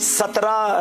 17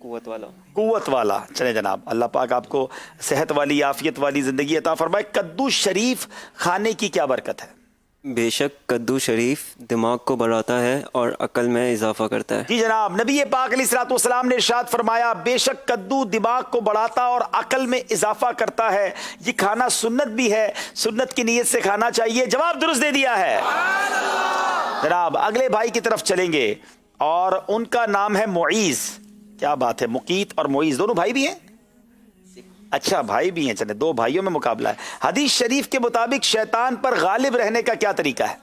قوت والا. قوت والا. چلیں جناب, اللہ پاک آپ کو صحت والی عافیت والی زندگی عطا فرمائے. کدو شریف کھانے کی کیا برکت ہے؟ بے شک کدو شریف دماغ کو بڑھاتا ہے اور عقل میں اضافہ کرتا ہے. جی جناب, نبی پاک علیہ الصلوۃ والسلام نے ارشاد فرمایا بے شک کدو دماغ کو بڑھاتا اور عقل میں اضافہ کرتا ہے. یہ کھانا سنت بھی ہے, سنت کی نیت سے کھانا چاہیے. جواب درست دے دیا ہے. جناب اگلے بھائی کی طرف چلیں گے اور ان کا نام ہے معیز. کیا بات ہے, مقیت اور معیز دونوں بھائی بھی ہیں؟ اچھا بھائی بھی ہیں. چلے, دو بھائیوں میں مقابلہ ہے. حدیث شریف کے مطابق شیطان پر غالب رہنے کا کیا طریقہ ہے؟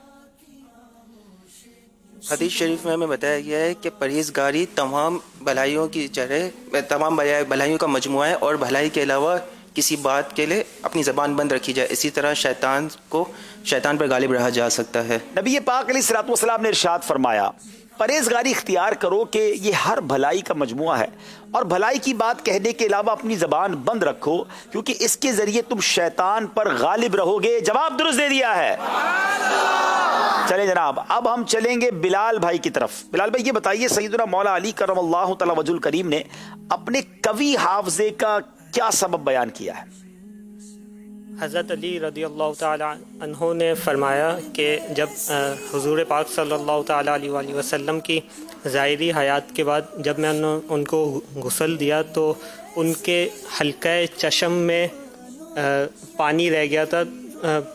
حدیث شریف میں ہمیں بتایا گیا ہے کہ پرہیزگاری تمام بھلائیوں کی جڑیں، تمام بھلائیوں کا مجموعہ ہے، اور بھلائی کے علاوہ کسی بات کے لیے اپنی زبان بند رکھی جائے. اسی طرح شیطان پر غالب رہا جا سکتا ہے. نبی پاک علیہ الصلوۃ والسلام نے ارشاد فرمایا پرہیزگاری اختیار کرو کہ یہ ہر بھلائی کا مجموعہ ہے، اور بھلائی کی بات کہنے کے علاوہ اپنی زبان بند رکھو کیونکہ اس کے ذریعے تم شیطان پر غالب رہو گے. جواب درست دے دیا ہے. چلیں جناب, اب ہم چلیں گے بلال بھائی کی طرف. بلال بھائی یہ بتائیے سیدنا مولا علی کرم اللہ تعالی وجہ الکریم نے اپنے قوی حافظے کا کیا سبب بیان کیا ہے؟ حضرت علی رضی اللہ تعالی عنہ نے فرمایا کہ جب حضور پاک صلی اللہ تعالی علیہ وآلہ وسلم کی ظاہری حیات کے بعد جب میں نے ان کو غسل دیا تو ان کے حلقہ چشم میں پانی رہ گیا تھا،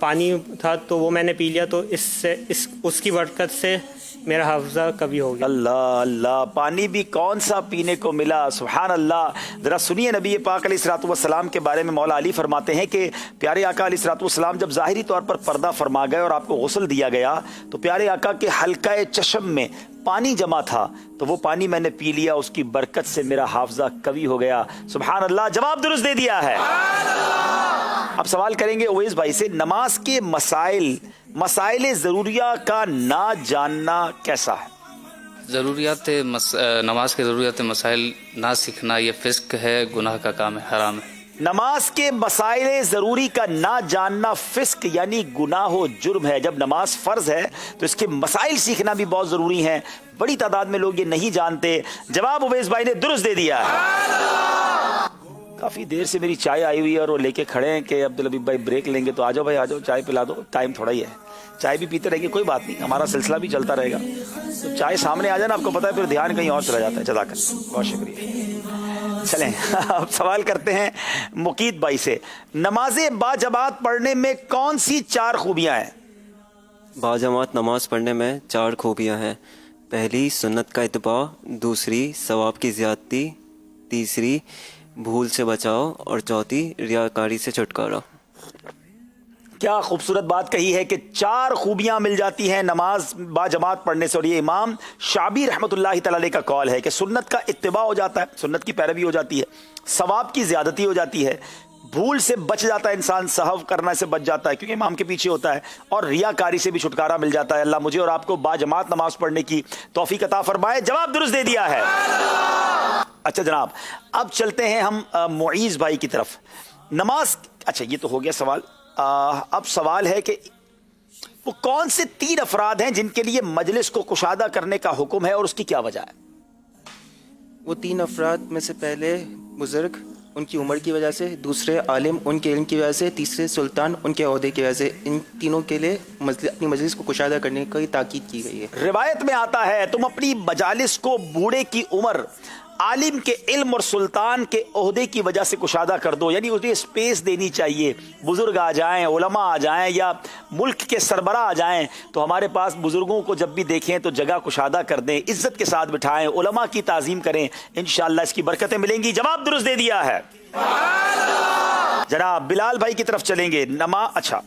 پانی تھا تو وہ میں نے پی لیا، تو اس کی برکت سے میرا حافظہ کبھی ہو گیا. اللہ اللہ, پانی بھی کون سا پینے کو ملا. سبحان اللہ. ذرا سنیے نبی پاک علیہ الصلوۃ والسلام کے بارے میں مولا علی فرماتے ہیں کہ پیارے آقا علیہ الصلوۃ والسلام جب ظاہری طور پر پردہ فرما گئے اور آپ کو غسل دیا گیا تو پیارے آقا کے حلقہ چشم میں پانی جمع تھا، تو وہ پانی میں نے پی لیا، اس کی برکت سے میرا حافظہ قوی ہو گیا. سبحان اللہ. جواب درست دے دیا ہے. اب سوال کریں گے اویس بھائی سے، نماز کے مسائل ضروریہ کا نہ جاننا کیسا ہے؟ نماز کے ضروریات مسائل نہ سیکھنا یہ فسق ہے، گناہ کا کام ہے، حرام ہے. نماز کے مسائل ضروری کا نہ جاننا فسق یعنی گناہ و جرم ہے. جب نماز فرض ہے تو اس کے مسائل سیکھنا بھی بہت ضروری ہیں. بڑی تعداد میں لوگ یہ نہیں جانتے. جواب اویس بھائی نے درست دے دیا ہے. کافی دیر سے میری چائے آئی ہوئی ہے اور وہ لے کے کھڑے ہیں کہ عبدالحبیب بھائی بریک لیں گے، تو آ جاؤ بھائی، آ جاؤ، چائے پلا دو، ٹائم تھوڑا ہی ہے. چائے بھی پیتے رہیں گے، کوئی بات نہیں، ہمارا سلسلہ بھی چلتا رہے گا. تو چائے سامنے آ جائے نا، آپ کو پتا ہے پھر دھیان کہیں اور چلا جاتا ہے. جزاک اللہ، بہت شکریہ. چلیں اب سوال کرتے ہیں مقید بھائی سے، نماز باجماعت پڑھنے میں کون سی 4 خوبیاں ہیں؟ باجماعت نماز پڑھنے میں 4 خوبیاں ہیں. پہلی سنت کا اتباع، دوسری ثواب کی زیادتی، تیسری بھول سے بچاؤ، اور چوتھی ریاکاری سے چھٹکارا. کیا خوبصورت بات کہی ہے کہ 4 خوبیاں مل جاتی ہیں نماز باجماعت پڑھنے سے. اور یہ امام شعبی رحمۃ اللہ تعالی کا قول ہے کہ سنت کا اتباع ہو جاتا ہے، سنت کی پیروی ہو جاتی ہے، ثواب کی زیادتی ہو جاتی ہے، بھول سے بچ جاتا ہے انسان، سہو کرنے سے بچ جاتا ہے کیونکہ امام کے پیچھے ہوتا ہے، اور ریاکاری سے بھی چھٹکارا مل جاتا ہے. اللہ مجھے اور آپ کو باجماعت نماز پڑھنے کی توفیق عطا فرمائے. جواب درست دے دیا ہے. اچھا جناب, اب چلتے ہیں ہم معیز بھائی کی طرف. نماز، اچھا یہ تو ہو گیا سوال. اب سوال ہے کہ وہ کون سے 3 افراد ہیں جن کے لیے مجلس کو کشادہ کرنے کا حکم ہے اور اس کی کیا وجہ ہے؟ وہ 3 افراد میں سے پہلے بزرگ ان کی عمر کی وجہ سے، دوسرے عالم ان کے علم کی وجہ سے، تیسرے سلطان ان کے عہدے کی وجہ سے. ان تینوں کے لیے اپنی مجلس کو کشادہ کرنے کی تاکید کی گئی ہے. روایت میں آتا ہے تم اپنی مجالس کو بوڑھے کی عمر، عالم کے علم اور سلطان کے عہدے کی وجہ سے کشادہ کر دو. یعنی اسے اسپیس دینی چاہیے. بزرگ آ جائیں، علماء آ جائیں، یا ملک کے سربراہ آ جائیں تو ہمارے پاس بزرگوں کو جب بھی دیکھیں تو جگہ کشادہ کر دیں، عزت کے ساتھ بٹھائیں، علماء کی تعظیم کریں، انشاءاللہ اس کی برکتیں ملیں گی. جواب درست دے دیا ہے. جناب بلال بھائی کی طرف چلیں گے. اچھا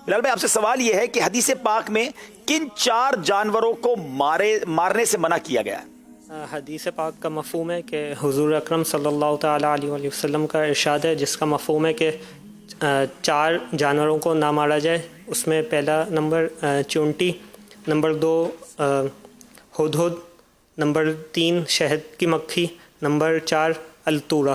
بلال بھائی، آپ سے سوال یہ ہے کہ حدیث پاک میں کن 4 جانوروں کو مارنے سے منع کیا گیا ہے؟ حدیث پاک کا مفہوم ہے کہ حضور اکرم صلی اللہ تعالیٰ علیہ وآلہ وسلم کا ارشاد ہے جس کا مفہوم ہے کہ 4 جانوروں کو نہ مارا جائے. اس میں پہلا نمبر چونٹی، نمبر 2 ہدہد، نمبر 3 شہد کی مکھی، نمبر 4 التورا.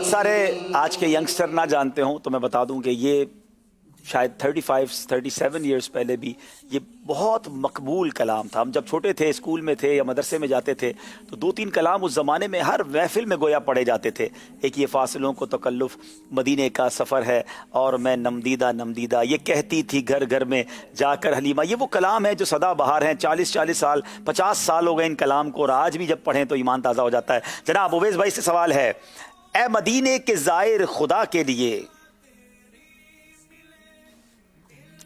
بہت سارے آج کے ینگسٹر نہ جانتے ہوں تو میں بتا دوں کہ یہ شاید 37 ایئرز پہلے بھی یہ بہت مقبول کلام تھا. ہم جب چھوٹے تھے اسکول میں تھے یا مدرسے میں جاتے تھے تو 2-3 کلام اس زمانے میں ہر محفل میں گویا پڑھے جاتے تھے. ایک یہ فاصلوں کو تکلف مدینے کا سفر ہے اور میں نمدیدہ نمدیدہ، یہ کہتی تھی گھر گھر میں جا کر حلیمہ. یہ وہ کلام ہے جو سدا بہار ہیں. 40 سال 50 سال ہو گئے ان کلام کو اور آج بھی جب پڑھیں تو ایمان تازہ ہو جاتا ہے. جناب اویس بھائی سے سوال ہے، اے مدینے کے زائر خدا کے لیے،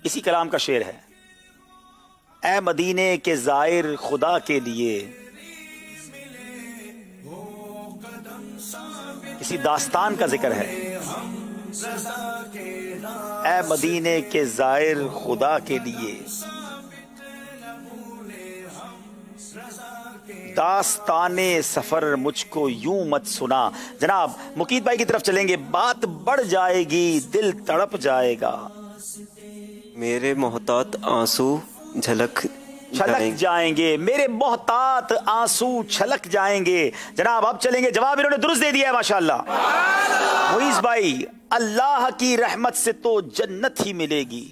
اسی کلام کا شعر ہے، اے مدینے کے زائر خدا کے لیے، کسی داستان کا ذکر ہے، اے مدینے کے زائر خدا کے لیے، داستان سفر مجھ کو یوں مت سنا. جناب مقید بھائی کی طرف چلیں گے. بات بڑھ جائے گی دل تڑپ جائے گا، میرے محتاط آنسو چھلک جائیں گے، میرے محتاط آنسو چھلک جائیں گے. جناب اب چلیں گے، جواب انہوں نے درست دے دیا ہے ماشاءاللہ. معیز بھائی، اللہ کی رحمت سے تو جنت ہی ملے گی،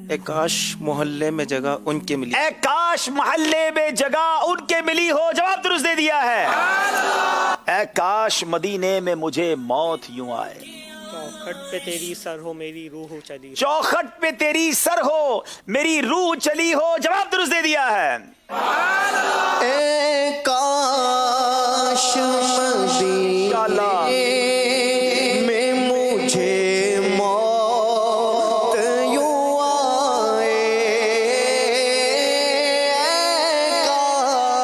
اے کاش محلے میں جگہ ان کے ملی، اے کاش محلے میں جگہ ان کے ملی ہو. جواب درست دے دیا ہے. اے کاش مدینے میں مجھے موت یوں آئے، چوکھٹ پہ تیری سر ہو میری روح چلی، چوکھٹ پہ تیری سر ہو میری روح چلی ہو. جواب درست دے دیا ہے. اے کاش مدینے میں مجھے موت یوں آئے، اے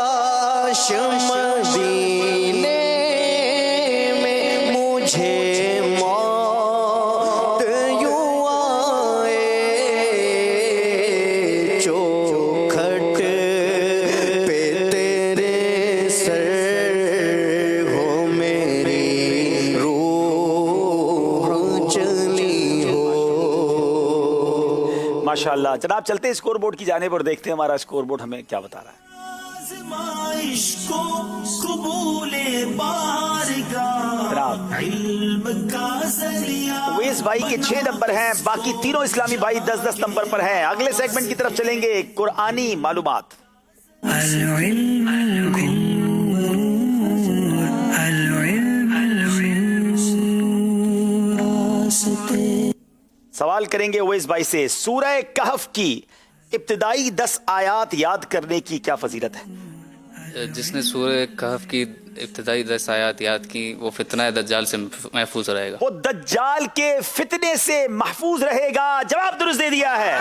کاش مدینے میں مجھے موت یوں آئے، چوکھٹ پہ تیرے سر ہو میری روح چلی ہو. ماشاءاللہ. جناب چلتے اسکور بورڈ کی جانب اور دیکھتے ہیں ہمارا اسکور بورڈ ہمیں کیا بتا رہا ہے. اویس بھائی کے 6 نمبر ہیں، باقی تینوں اسلامی بھائی 10 نمبر پر ہیں. اگلے سیگمنٹ کی طرف چلیں گے، قرآنی معلومات. سوال کریں گے اویس بھائی سے، سورہ کہف کی ابتدائی 10 آیات یاد کرنے کی کیا فضیلت ہے؟ جس نے سورہ کہف کی ابتدائی 10 آیات یاد کی وہ فتنہ دجال سے محفوظ رہے گا، وہ دجال کے فتنے سے محفوظ رہے گا. جواب درست دے دیا ہے.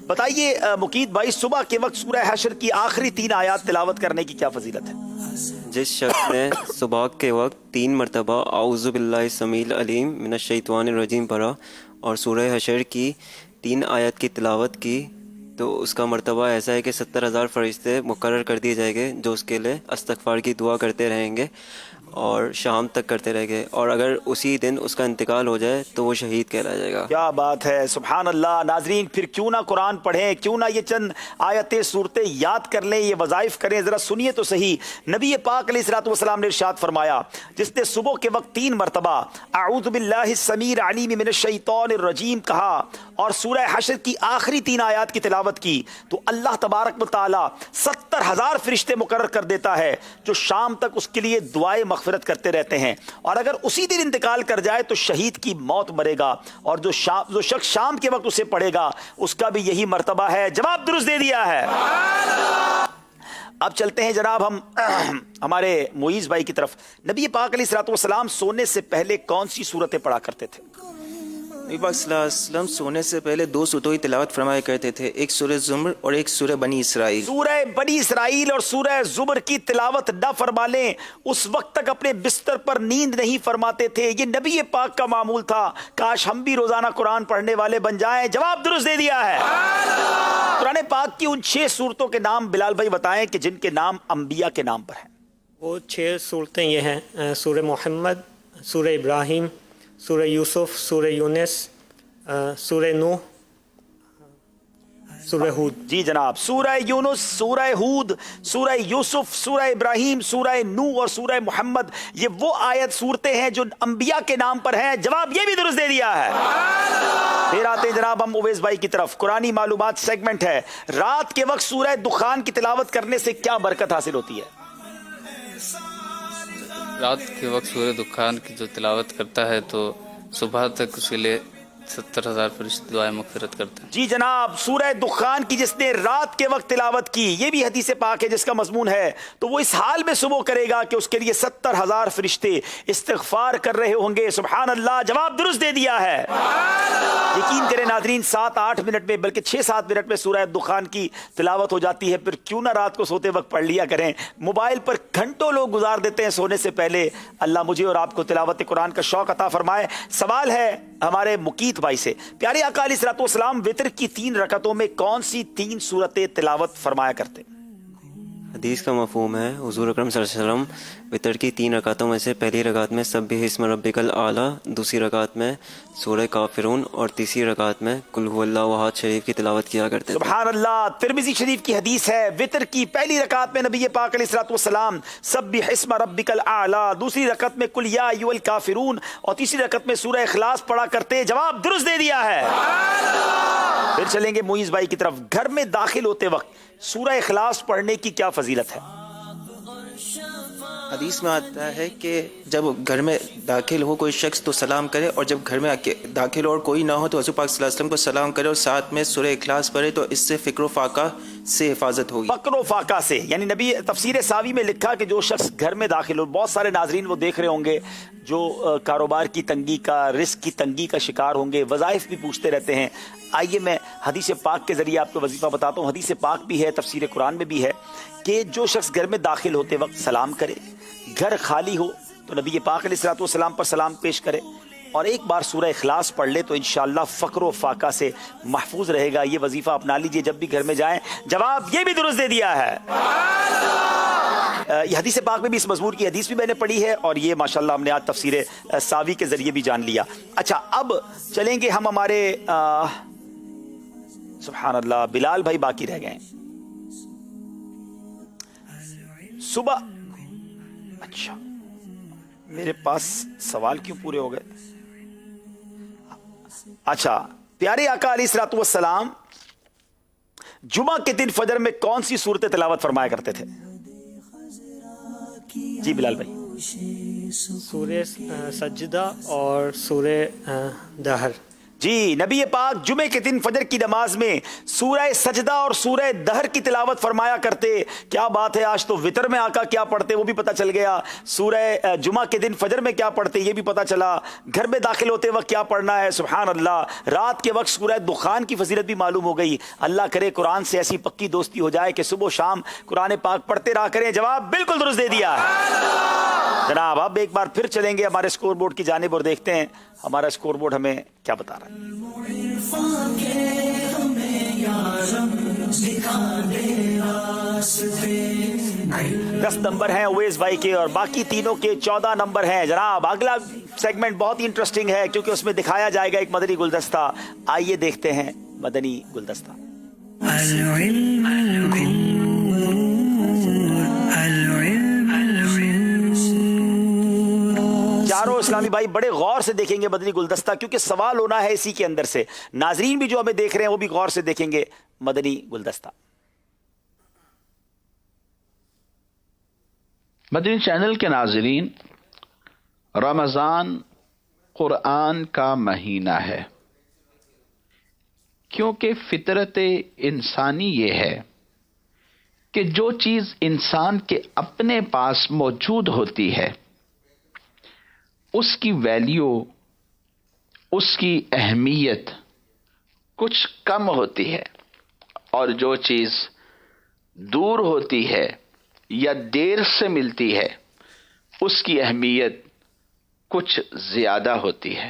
بتائیے مقید بھائی، صبح کے وقت سورہ حشر کی آخری 3 آیات تلاوت کرنے کی کیا فضیلت ہے؟ جس شخص نے صبح کے وقت 3 مرتبہ اعوذ باللہ السمیع العلیم من الشیطان الرجیم پڑھا اور سورہ حشر کی 3 آیات کی تلاوت کی تو اس کا مرتبہ ایسا ہے کہ 70,000 فرشتے مقرر کر دیے جائیں گے جو اس کے لیے استغفار کی دعا کرتے رہیں گے اور شام تک کرتے رہیں گے، اور اگر اسی دن اس کا انتقال ہو جائے تو وہ شہید کہلایا جائے گا. کیا بات ہے، سبحان اللہ. ناظرین پھر کیوں نہ قرآن پڑھیں، کیوں نہ یہ چند آیتیں صورتیں یاد کر لیں، یہ وظائف کریں. ذرا سنیے تو صحیح. نبی پاک علیہ الصلوۃ والسلام نے ارشاد فرمایا، جس نے صبح کے وقت 3 مرتبہ اعوذ باللہ السمیع العلیم من الشیطان الرجیم کہا اور سورہ حشر کی آخری 3 آیات کی تلاوت کی تو اللہ تبارک و تعالی 70,000 فرشتے مقرر کر دیتا ہے جو شام تک اس کے لیے دعائیں مغفرت کرتے رہتے ہیں، اور اگر اسی دن انتقال کر جائے تو شہید کی موت مرے گا، اور جو شخص شام کے وقت اسے پڑھے گا اس کا بھی یہی مرتبہ ہے. جواب درست دے دیا ہے. اب چلتے ہیں جناب ہم ہمارے معیز بھائی کی طرف. نبی پاک علیہ الصلوۃ والسلام سونے سے پہلے کون سی سورتیں پڑھا کرتے تھے؟ نبی پاک صلی اللہ علیہ وسلم سونے سے پہلے 2 سورتوں کی تلاوت فرمایا کرتے تھے، ایک سورہ زمر اور ایک سورہ بنی اسرائیل. سورہ بنی اسرائیل اور سورہ زمر کی تلاوت نہ فرما لیں اس وقت تک اپنے بستر پر نیند نہیں فرماتے تھے. یہ نبی پاک کا معمول تھا. کاش ہم بھی روزانہ قرآن پڑھنے والے بن جائیں. جواب درست دے دیا ہے. قرآن پاک کی ان 6 سورتوں کے نام بلال بھائی بتائیں کہ جن کے نام انبیاء کے نام پر ہیں. وہ 6 صورتیں یہ ہیں، سورہ محمد، سورہ ابراہیم، سورہ یوسف، سورہ یونس، سورہ نوح، سورہ ہود. جی جناب. سورہ یونس، سورہ ہود، سورہ یوسف، سورہ ابراہیم، سورہ نوح اور سورہ محمد، یہ وہ آیت صورتیں ہیں جو انبیاء کے نام پر ہیں. جواب یہ بھی درست دے دیا ہے. پھر آتے ہیں جناب ہم اویس بھائی کی طرف. قرآنی معلومات سیگمنٹ ہے. رات کے وقت سورہ دخان کی تلاوت کرنے سے کیا برکت حاصل ہوتی ہے؟ رات کے وقت سورہ دخان کی جو تلاوت کرتا ہے تو صبح تک اس کے لیے 70,000 فرشتے دعائیں مغفرت کرتے ہیں. جی جناب. سورہ دخان کی جس نے رات کے وقت تلاوت کی، یہ بھی حدیث پاک ہے جس کا مضمون ہے، تو وہ اس حال میں صبح کرے گا کہ اس کے لیے 70,000 فرشتے استغفار کر رہے ہوں گے. سبحان اللہ. جواب درست دے دیا ہے. یقین کریں ناظرین، 7-8 منٹ میں بلکہ 6-7 منٹ میں سورہ دخان کی تلاوت ہو جاتی ہے. پھر کیوں نہ رات کو سوتے وقت پڑھ لیا کریں. موبائل پر گھنٹوں لوگ گزار دیتے ہیں سونے سے پہلے. اللہ مجھے اور آپ کو تلاوت قرآن کا شوق عطا فرمائے. سوال ہے ہمارے مقیت بھائی سے. پیارے آقا علیہ الصلوۃ والسلام وتر کی 3 رکعتوں میں کون سی 3 سورتیں تلاوت فرمایا کرتے؟ حدیث کا مفہوم ہے حضور اکرم صلی اللہ علیہ وسلم وطر کی 3 رکعتوں میں سے پہلی رکعت میں سبح اسم ربک الاعلی، دوسری رکعت میں سورہ کافرون اور تیسری رکعت میں قل هو اللہ احد شریف کی تلاوت کیا کرتے تھے. سبحان اللہ. ترمذی شریف کی حدیث ہے وتر کی پہلی رکعت میں نبی پاک علیہ الصلوۃ والسلام سبح اسم ربک الاعلی، دوسری رکعت میں قل یا ایھا الکافرون اور تیسری رکعت میں سورہ اخلاص پڑھا کرتے. جواب درست دے دیا ہے. پھر چلیں گے معیز بھائی کی طرف. گھر میں داخل ہوتے وقت سورہ اخلاص پڑھنے کی کیا فضیلت ہے؟ حدیث میں آتا ہے کہ جب گھر میں داخل ہو کوئی شخص تو سلام کرے، اور جب گھر میں داخل ہو اور کوئی نہ ہو تو حضور پاک صلی اللہ علیہ وسلم کو سلام کرے اور ساتھ میں سورہ اخلاص پڑھے، تو اس سے فکر و فاقہ سے حفاظت ہوگی. فقر و فاقہ سے، یعنی نبی تفسیر ساوی میں لکھا کہ جو شخص گھر میں داخل ہو، بہت سارے ناظرین وہ دیکھ رہے ہوں گے جو کاروبار کی تنگی کا، رزق کی تنگی کا شکار ہوں گے، وظائف بھی پوچھتے رہتے ہیں. آئیے میں حدیث پاک کے ذریعے آپ کو وظیفہ بتاتا ہوں. حدیث پاک بھی ہے، تفسیر قرآن میں بھی ہے کہ جو شخص گھر میں داخل ہوتے وقت سلام کرے، گھر خالی ہو تو نبی پاک علیہ الصلوۃ والسلام پر سلام پیش کرے اور ایک بار سورہ اخلاص پڑھ لے تو انشاءاللہ فقر و فاقہ سے محفوظ رہے گا. یہ وظیفہ اپنا لیجئے جب بھی گھر میں جائیں. جواب یہ بھی درست دے دیا ہے. یہ حدیث پاک میں بھی اس مضمون کی حدیث بھی میں نے پڑھی ہے اور یہ ماشاءاللہ ہم نے آج تفسیر ساوی کے ذریعے بھی جان لیا. اچھا اب چلیں گے ہم ہمارے سبحان اللہ بلال بھائی باقی رہ گئے صبح. اچھا میرے پاس سوال کیوں پورے ہو گئے؟ اچھا پیارے آقا علیہ الصلوۃ والسلام جمعہ کے دن فجر میں کون سی صورت تلاوت فرمایا کرتے تھے؟ جی بلال بھائی. سورہ سجدہ اور سورہ دہر. جی نبی پاک جمعے کے دن فجر کی نماز میں سورہ سجدہ اور سورہ دہر کی تلاوت فرمایا کرتے. کیا بات ہے، آج تو وتر میں آقا کیا پڑھتے وہ بھی پتہ چل گیا، سورہ جمعہ کے دن فجر میں کیا پڑھتے یہ بھی پتہ چلا، گھر میں داخل ہوتے وقت کیا پڑھنا ہے. سبحان اللہ. رات کے وقت سورہ دخان کی فضیلت بھی معلوم ہو گئی. اللہ کرے قرآن سے ایسی پکی دوستی ہو جائے کہ صبح و شام قرآن پاک پڑھتے رہا کریں. جواب بالکل درست دے دیا جناب. اب ایک بار پھر چلیں گے ہمارے اسکور بورڈ کی جانب اور دیکھتے ہیں ہمارا اسکور بورڈ ہمیں کیا بتا رہا ہے. 10 نمبر ہیں اویس بھائی کے اور باقی تینوں کے 14 نمبر ہیں جناب. اگلا سیگمنٹ بہت ہی انٹرسٹنگ ہے کیونکہ اس میں دکھایا جائے گا ایک مدنی گلدستہ. آئیے دیکھتے ہیں مدنی گلدستہ. چاروں اسلامی بھائی بڑے غور سے دیکھیں گے مدنی گلدستہ کیونکہ سوال ہونا ہے اسی کے اندر سے. ناظرین بھی جو ہمیں دیکھ رہے ہیں وہ بھی غور سے دیکھیں گے مدنی گلدستہ. مدنی چینل کے ناظرین، رمضان قرآن کا مہینہ ہے کیونکہ فطرت انسانی یہ ہے کہ جو چیز انسان کے اپنے پاس موجود ہوتی ہے اس کی ویلیو، اس کی اہمیت کچھ کم ہوتی ہے، اور جو چیز دور ہوتی ہے یا دیر سے ملتی ہے اس کی اہمیت کچھ زیادہ ہوتی ہے.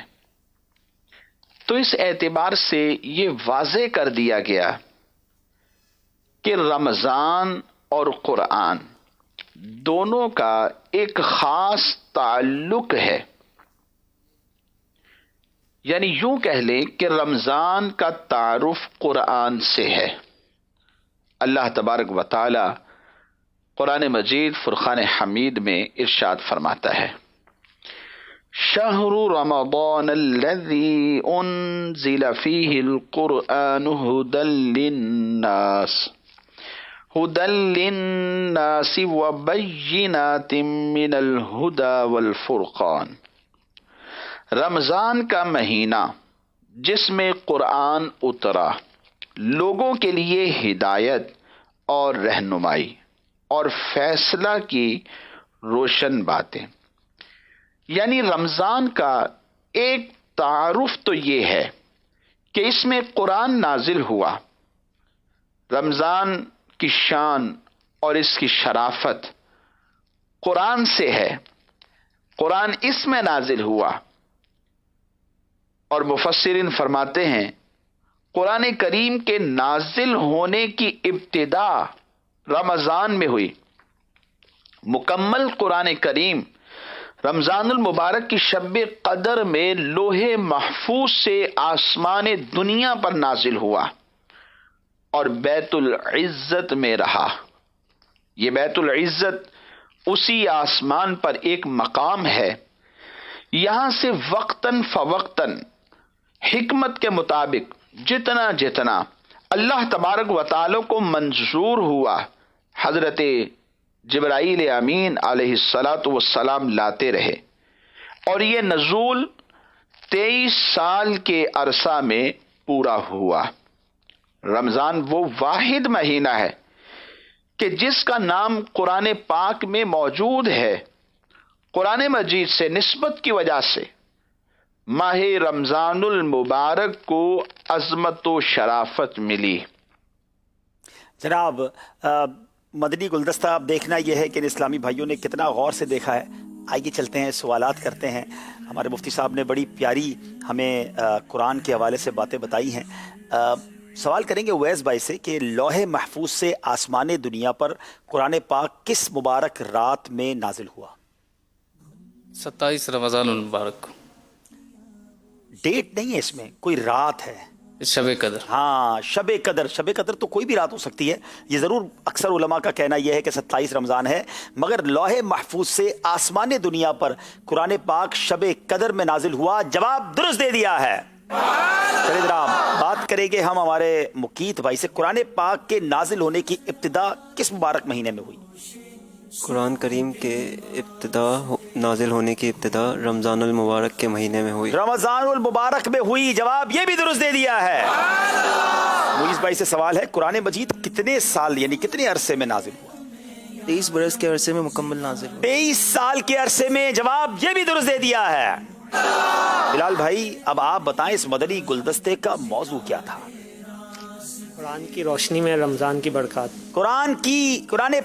تو اس اعتبار سے یہ واضح کر دیا گیا کہ رمضان اور قرآن دونوں کا ایک خاص تعلق ہے. یعنی یوں کہہ لیں کہ رمضان کا تعارف قرآن سے ہے۔ اللہ تبارک و تعالی قرآن مجید فرقان حمید میں ارشاد فرماتا ہے، شہر رمضان الذی انزل فیہ القرآن ہدی للناس وبینات من الہدی والفرقان، رمضان کا مہینہ جس میں قرآن اترا، لوگوں کے لیے ہدایت اور رہنمائی اور فیصلہ کی روشن باتیں۔ یعنی رمضان کا ایک تعارف تو یہ ہے کہ اس میں قرآن نازل ہوا۔ رمضان کی شان اور اس کی شرافت قرآن سے ہے، قرآن اس میں نازل ہوا، اور مفسرین فرماتے ہیں قرآن کریم کے نازل ہونے کی ابتدا رمضان میں ہوئی۔ مکمل قرآن کریم رمضان المبارک کی شب قدر میں لوح محفوظ سے آسمان دنیا پر نازل ہوا اور بیت العزت میں رہا۔ یہ بیت العزت اسی آسمان پر ایک مقام ہے، یہاں سے وقتاً فوقتاً حکمت کے مطابق جتنا جتنا اللہ تبارک و تعالی کو منظور ہوا، حضرت جبرائیل امین علیہ السلام لاتے رہے، اور یہ نزول 23 سال کے عرصہ میں پورا ہوا۔ رمضان وہ واحد مہینہ ہے کہ جس کا نام قرآن پاک میں موجود ہے۔ قرآن مجید سے نسبت کی وجہ سے ماہ رمضان المبارک کو عظمت و شرافت ملی۔ جناب مدنی گلدستہ اب دیکھنا یہ ہے کہ اسلامی بھائیوں نے کتنا غور سے دیکھا ہے۔ آئیے چلتے ہیں، سوالات کرتے ہیں۔ ہمارے مفتی صاحب نے بڑی پیاری ہمیں قرآن کے حوالے سے باتیں بتائی ہیں۔ سوال کریں گے اویس بھائی سے کہ لوح محفوظ سے آسمان دنیا پر قرآن پاک کس مبارک رات میں نازل ہوا؟ 27 رمضان المبارک کو، ڈیٹ نہیں ہے اس میں، کوئی رات ہے۔ شب قدر۔ ہاں، شب قدر۔ شب قدر تو کوئی بھی رات ہو سکتی ہے، یہ ضرور اکثر علماء کا کہنا یہ ہے کہ 27 رمضان ہے، مگر لوح محفوظ سے آسمان دنیا پر قرآن پاک شب قدر میں نازل ہوا۔ جواب درست دے دیا ہے۔ چلیے جناب بات کریں گے ہم ہمارے مقیت بھائی سے، قرآن پاک کے نازل ہونے کی ابتدا کس مبارک مہینے میں ہوئی؟ قرآن کریم کے نازل ہونے کی ابتدا رمضان المبارک کے مہینے میں ہوئی۔ رمضان المبارک میں ہوئی، جواب یہ بھی درست دے دیا ہے۔ مویز بھائی سے سوال ہے، قرآن مجید کتنے سال یعنی کتنے عرصے میں نازل ہوا؟ 23 برس کے عرصے میں مکمل نازل ہوا۔ 23 سال کے عرصے میں، جواب یہ بھی درست دے دیا ہے۔ بلال بھائی اب آپ بتائیں اس مدنی گلدستے کا موضوع کیا تھا؟ قرآن کی روشنی میں رمضان کی برکات۔ قرآن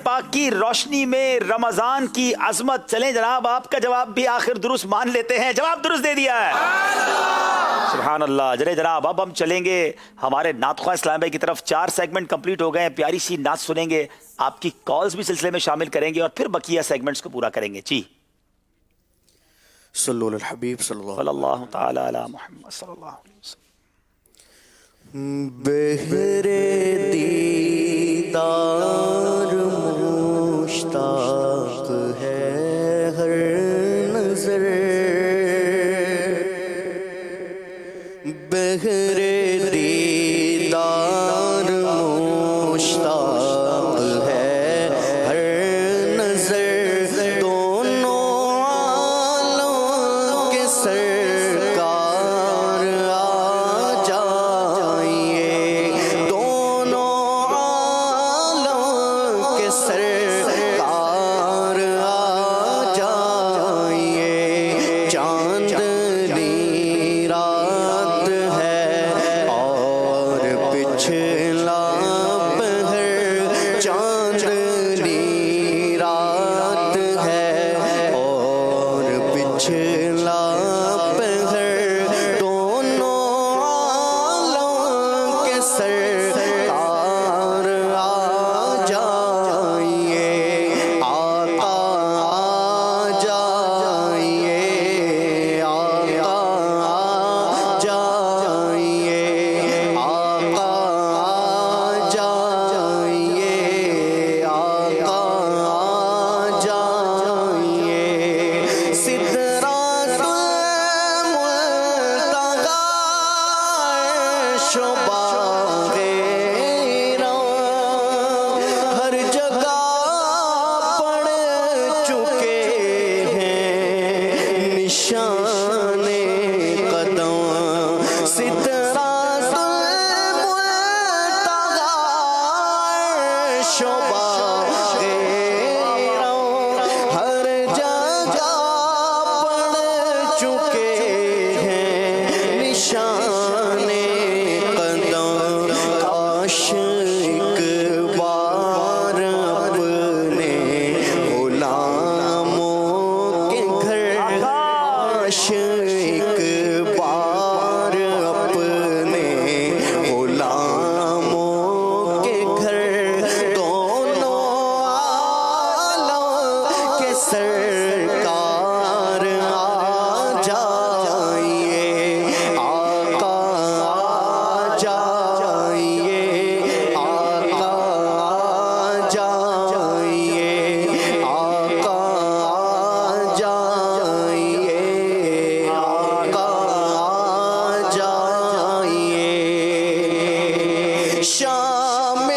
پاک کی روشنی میں رمضان کی عظمت۔ چلیں جناب آپ کا جواب بھی آخر درست مان لیتے ہیں، جواب درست دے دیا ہے۔ سبحان اللہ۔ چلیں جناب اب ہم چلیں گے ہمارے نعت خواہ اسلام بھائی کی طرف۔ 4 سیگمنٹ کمپلیٹ ہو گئے ہیں، پیاری سی نعت سنیں گے، آپ کی کالز بھی سلسلے میں شامل کریں گے اور پھر بقیہ سیگمنٹس کو پورا کریں گے۔ جی صلو علی الحبیب صلی اللہ صلی اللہ تعالی علی محمد صلی اللہ علیہ وسلم۔ بہرے دیدار مشتاق ہے ہر نظر، بہرے دیدار مشتاق ہے ہر نظر، دونوں عالم کے سرکار آ جائیے، دونوں عالم کے سرکار آ جائیے، چاندنی رات ہے اور پچھلا پہر، چاندنی رات ہے اور پچھلا پہر، دونوں عالم کے سرکار آ جائیے، آقا آ جائیے، آقا آ جا پڑ چکے ہیں نشان قدم، کاش ایک بار اپنے غلاموں کے گھر، کاش ایک بار اپنے غلاموں کے گھر دونوں عالم کے سرکار آ جائیے، آقا آ جائیے، آقا آ جائیے، آقا آ جائیے، آقا آ جائیے۔ شام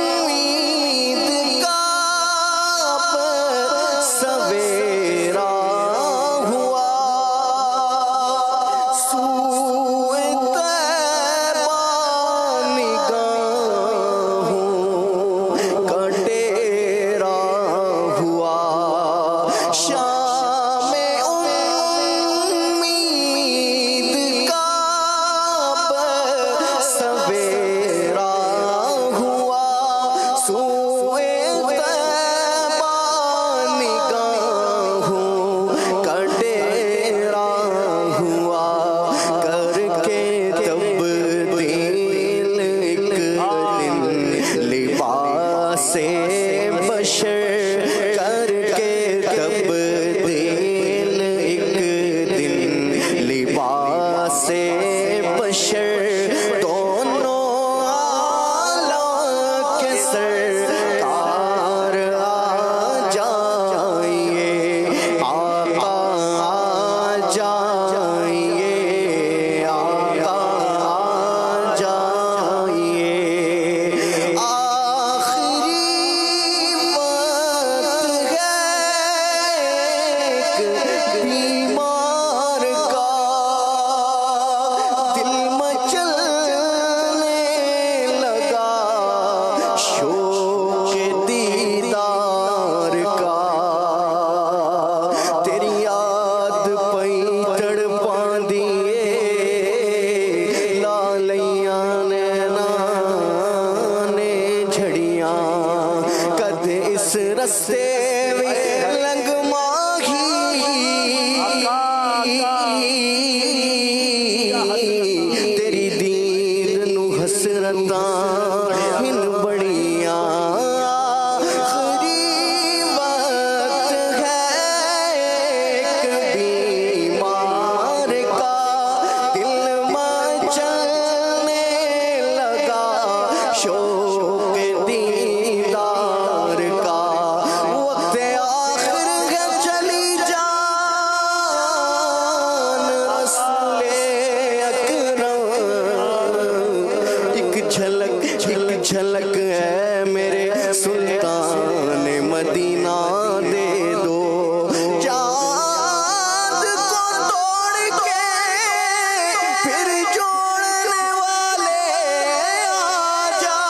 امید کا اب سویرا ہوا، سوئے طیبہ نگاہوں کا ڈیرا ہوا۔ شام امید کا اب سویرا ہوا، سوئے طیبہ نگاہوں کا ڈیرا ہوا، کر کے تبدیل ایک دن لباس بشر، کر کے تبدیل ایک دن لباس بشر، دونوں عالم کے سرکار آ جائیے، آقا آ جائیے، آقا آ جائیے۔ آخری وقت ہے ایک بیمار کا، دل مچلنے لگا شوق دیدار کا، تیری یاد پئی تڑپاں دیے لالیاں نے جھڑیاں، کد اس رستے میں لنگ ماہی، تیری دید نو حسرتاں ہن بڑیاں، آخری وقت ہے ایک بیمار کا، دل مچلنے لگا شوق دیدار کا، وقت آخر ہے چلی جان رسول اکرم، ایک جھلک ہے میرے سلطان مدینہ دے دو، چاند کو توڑ کے پھر جوڑنے والے آ جا،